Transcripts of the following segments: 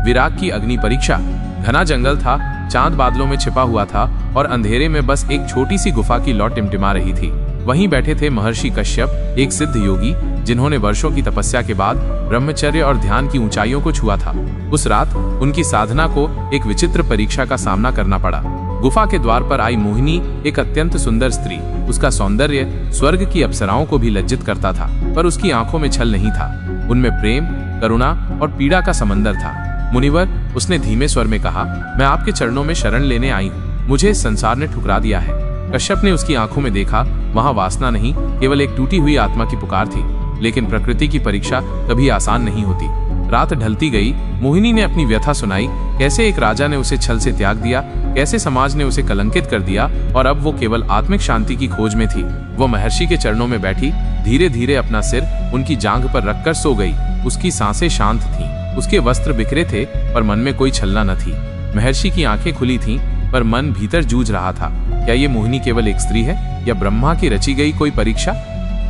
विराग की अग्नि परीक्षा। घना जंगल था, चांद बादलों में छिपा हुआ था और अंधेरे में बस एक छोटी सी गुफा की लौ टिमटिमा रही थी। वहीं बैठे थे महर्षि कश्यप, एक सिद्ध योगी जिन्होंने वर्षों की तपस्या के बाद ब्रह्मचर्य और ध्यान की ऊंचाइयों को छुआ था। उस रात उनकी साधना को एक विचित्र परीक्षा का सामना करना पड़ा। गुफा के द्वार पर आई मोहिनी एक अत्यंत सुंदर स्त्री। उसका सौंदर्य स्वर्ग की अप्सराओं को भी लज्जित करता था, पर उसकी आंखों में छल नहीं था। उनमें प्रेम, करुणा और पीड़ा का समंदर था। मुनिवर, उसने धीमे स्वर में कहा, मैं आपके चरणों में शरण लेने आई हूँ। मुझे इस संसार ने ठुकरा दिया है। कश्यप ने उसकी आंखों में देखा, वहां वासना नहीं, केवल एक टूटी हुई आत्मा की पुकार थी। लेकिन प्रकृति की परीक्षा कभी आसान नहीं होती। रात ढलती गई। मोहिनी ने अपनी व्यथा सुनाई, कैसे एक राजा ने उसे छल से त्याग दिया, कैसे समाज ने उसे कलंकित कर दिया और अब वो केवल आत्मिक शांति की खोज में थी। वो महर्षि के चरणों में बैठी धीरे धीरे अपना सिर उनकी जांघ पर रखकर सो गई। उसकी सांसें शांत थीं, उसके वस्त्र बिखरे थे पर मन में कोई छलना न थी। महर्षि की आंखें खुली थीं पर मन भीतर जूझ रहा था। क्या ये मोहिनी केवल एक स्त्री है या ब्रह्मा की रची गई कोई परीक्षा?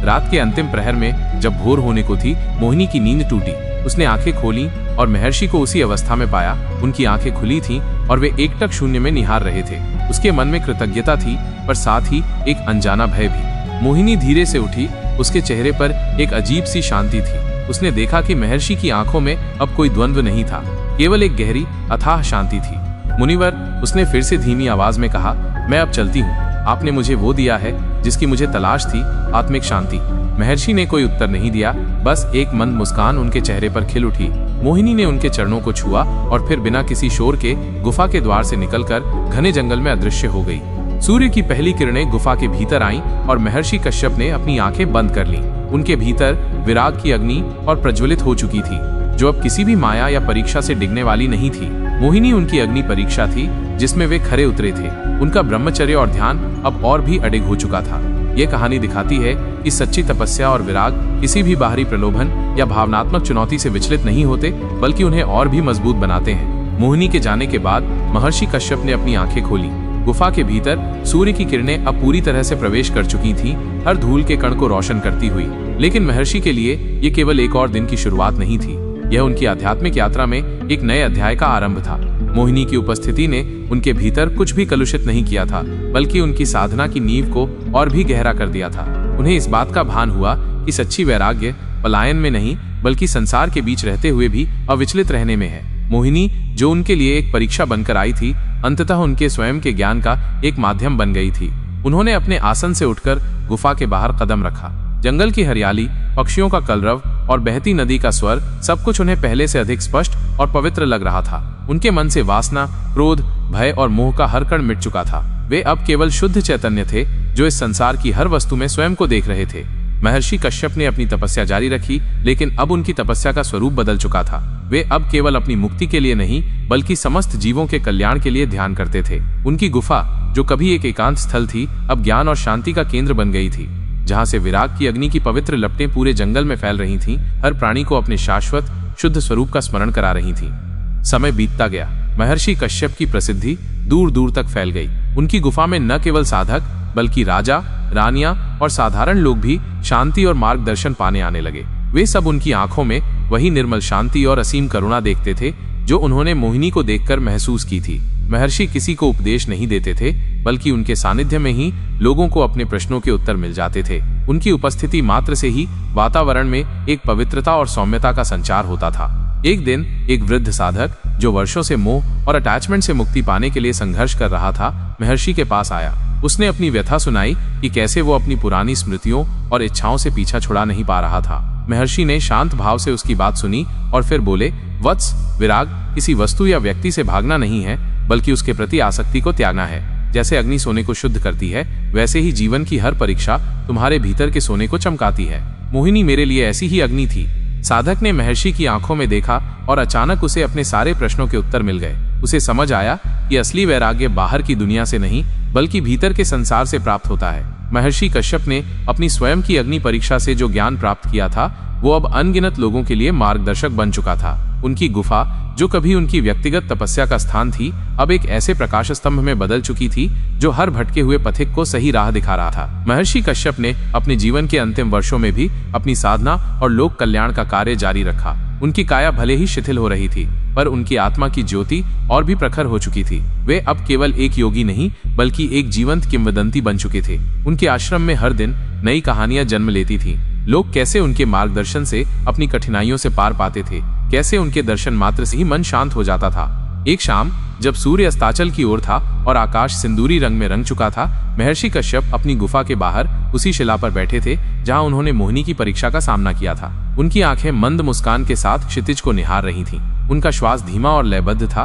रात के अंतिम प्रहर में जब भोर होने को थी, मोहिनी की नींद टूटी। उसने आंखें खोली और महर्षि को उसी अवस्था में पाया। उनकी आंखें खुली थीं और वे एकटक शून्य में निहार रहे थे। उसके मन में कृतज्ञता थी पर साथ ही एक अनजाना भय भी। मोहिनी धीरे से उठी। उसके चेहरे पर एक अजीब सी शांति थी। उसने देखा कि महर्षि की आंखों में अब कोई द्वंद्व नहीं था, केवल एक गहरी अथाह शांति थी। मुनिवर, उसने फिर से धीमी आवाज में कहा, मैं अब चलती हूँ। आपने मुझे वो दिया है जिसकी मुझे तलाश थी, आत्मिक शांति। महर्षि ने कोई उत्तर नहीं दिया, बस एक मंद मुस्कान उनके चेहरे पर खिल उठी। मोहिनी ने उनके चरणों को छुआ और फिर बिना किसी शोर के गुफा के द्वार से निकलकर घने जंगल में अदृश्य हो गई। सूर्य की पहली किरणें गुफा के भीतर आईं और महर्षि कश्यप ने अपनी आंखें बंद कर लीं। उनके भीतर विराग की अग्नि और प्रज्वलित हो चुकी थी, जो अब किसी भी माया या परीक्षा से डिगने वाली नहीं थी। मोहिनी उनकी अग्नि परीक्षा थी जिसमें वे खरे उतरे थे। उनका ब्रह्मचर्य और ध्यान अब और भी अडिग हो चुका था। ये कहानी दिखाती है कि सच्ची तपस्या और विराग किसी भी बाहरी प्रलोभन या भावनात्मक चुनौती से विचलित नहीं होते, बल्कि उन्हें और भी मजबूत बनाते हैं। मोहिनी के जाने के बाद महर्षि कश्यप ने अपनी आंखें खोली। गुफा के भीतर सूर्य की किरणें अब पूरी तरह से प्रवेश कर चुकी थीं, हर धूल के कण को रोशन करती हुई। लेकिन महर्षि के लिए ये केवल एक और दिन की शुरुआत नहीं थी, यह उनकी आध्यात्मिक यात्रा में एक नए अध्याय का आरंभ था। मोहिनी की उपस्थिति ने उनके भीतर कुछ भी कलुषित नहीं किया था, बल्कि उनकी साधना की नींव को और भी गहरा कर दिया था। उन्हें इस बात का भान हुआ कि सच्ची वैराग्य पलायन में नहीं, बल्कि संसार के बीच रहते हुए भी अविचलित रहने में है। मोहिनी, जो उनके लिए एक परीक्षा बनकर आई थी, अंततः उनके स्वयं के ज्ञान का एक माध्यम बन गई थी। उन्होंने अपने आसन से उठकर गुफा के बाहर कदम रखा। जंगल की हरियाली, पक्षियों का कलरव और बहती नदी का स्वर, सब कुछ उन्हें पहले से अधिक स्पष्ट और पवित्र लग रहा था। उनके मन से वासना, क्रोध, भय और मोह का हर कण मिट चुका था। वे अब केवल शुद्ध चैतन्य थे, जो इस संसार की हर वस्तु में स्वयं को देख रहे थे। महर्षि कश्यप ने अपनी तपस्या जारी रखी, लेकिन अब उनकी तपस्या का स्वरूप बदल चुका था। वे अब केवल अपनी मुक्ति के लिए नहीं, बल्कि समस्त जीवों के कल्याण के लिए ध्यान करते थे। उनकी गुफा, जो कभी एक एकांत स्थल थी, अब ज्ञान और शांति का केंद्र बन गई थी, जहाँ से विराग की अग्नि की पवित्र लपटें पूरे जंगल में फैल रही थीं, हर प्राणी को अपने शाश्वत शुद्ध स्वरूप का स्मरण करा रही थीं। समय बीतता गया। महर्षि कश्यप की प्रसिद्धि दूर दूर तक फैल गई। उनकी गुफा में न केवल साधक, बल्कि राजा, रानियां और साधारण लोग भी शांति और मार्गदर्शन पाने आने लगे। वे सब उनकी आंखों में वही निर्मल शांति और असीम करुणा देखते थे, जो उन्होंने मोहिनी को देखकर महसूस की थी। महर्षि किसी को उपदेश नहीं देते थे, बल्कि उनके सानिध्य में ही लोगों को अपने प्रश्नों के उत्तर मिल जाते थे। उनकी उपस्थिति मात्र से ही वातावरण में एक पवित्रता और सौम्यता का संचार होता था। एक दिन एक वृद्ध साधक, जो वर्षों से मोह और अटैचमेंट से मुक्ति पाने के लिए संघर्ष कर रहा था, महर्षि के पास आया। उसने अपनी व्यथा सुनाई कि कैसे वो अपनी पुरानी स्मृतियों और इच्छाओं से पीछा छुड़ा नहीं पा रहा था। महर्षि ने शांत भाव से उसकी बात सुनी और फिर बोले, वत्स, विराग किसी वस्तु या व्यक्ति से भागना नहीं है, बल्कि उसके प्रति आसक्ति को त्यागना है। जैसे अग्नि सोने को शुद्ध करती है, वैसे ही जीवन की हर परीक्षा तुम्हारे भीतर के सोने को चमकाती है। मोहिनी मेरे लिए ऐसी ही अग्नि थी। साधक ने महर्षि की आंखों में देखा और अचानक उसे अपने सारे प्रश्नों के उत्तर मिल गए। उसे समझ आया कि असली वैराग्य बाहर की दुनिया से नहीं, बल्कि भीतर के संसार से प्राप्त होता है। महर्षि कश्यप ने अपनी स्वयं की अग्नि परीक्षा से जो ज्ञान प्राप्त किया था, वो अब अनगिनत लोगों के लिए मार्गदर्शक बन चुका था। उनकी गुफा, जो कभी उनकी व्यक्तिगत तपस्या का स्थान थी, अब एक ऐसे प्रकाश स्तंभ में बदल चुकी थी, जो हर भटके हुए पथिक को सही राह दिखा रहा था। महर्षि कश्यप ने अपने जीवन के अंतिम वर्षों में भी अपनी साधना और लोक कल्याण का कार्य जारी रखा। उनकी काया भले ही शिथिल हो रही थी, पर उनकी आत्मा की ज्योति और भी प्रखर हो चुकी थी। वे अब केवल एक योगी नहीं बल्कि एक जीवंत किंवदंती बन चुके थे। उनके आश्रम में हर दिन नई कहानियां जन्म लेती थीं। लोग कैसे उनके मार्गदर्शन से अपनी कठिनाइयों से पार पाते थे, कैसे उनके दर्शन मात्र से ही मन शांत हो जाता था। एक शाम जब सूर्य अस्ताचल की ओर था और आकाश सिंदूरी रंग में रंग चुका था, महर्षि कश्यप अपनी गुफा के बाहर उसी शिला पर बैठे थे जहां उन्होंने मोहिनी की परीक्षा का सामना किया था। उनकी आंखें मंद मुस्कान के साथ क्षितिज को निहार रही थीं। उनका श्वास धीमा और लयबद्ध था।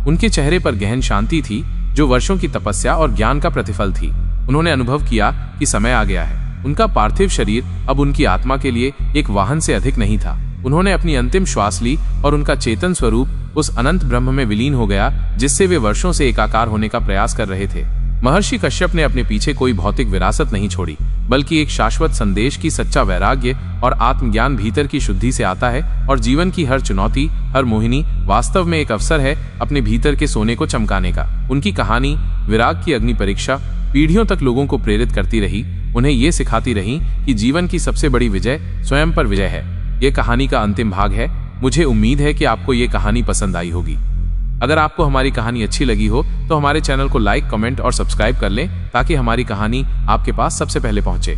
उनके चेहरे पर गहन शांति थी जो वर्षों की तपस्या और ज्ञान का प्रतिफल थी। उन्होंने अनुभव किया कि समय आ गया है। उनका पार्थिव शरीर अब उनकी आत्मा के लिए एक वाहन से अधिक नहीं था। उन्होंने अपनी अंतिम श्वास ली और उनका चेतन स्वरूप उस अनंत ब्रह्म में विलीन हो गया जिससे वे वर्षों से एकाकार होने का प्रयास कर रहे थे। महर्षि कश्यप ने अपने पीछे कोई भौतिक विरासत नहीं छोड़ी, बल्कि एक शाश्वत संदेश की सच्चा वैराग्य और आत्मज्ञान भीतर की शुद्धि से आता है और जीवन की हर चुनौती, हर मोहिनी वास्तव में एक अवसर है अपने भीतर के सोने को चमकाने का। उनकी कहानी विराग की अग्नि परीक्षा पीढ़ियों तक लोगों को प्रेरित करती रही, उन्हें ये सिखाती रही कि जीवन की सबसे बड़ी विजय स्वयं पर विजय है। ये कहानी का अंतिम भाग है। मुझे उम्मीद है कि आपको ये कहानी पसंद आई होगी। अगर आपको हमारी कहानी अच्छी लगी हो तो हमारे चैनल को लाइक, कमेंट और सब्सक्राइब कर लें ताकि हमारी कहानी आपके पास सबसे पहले पहुंचे।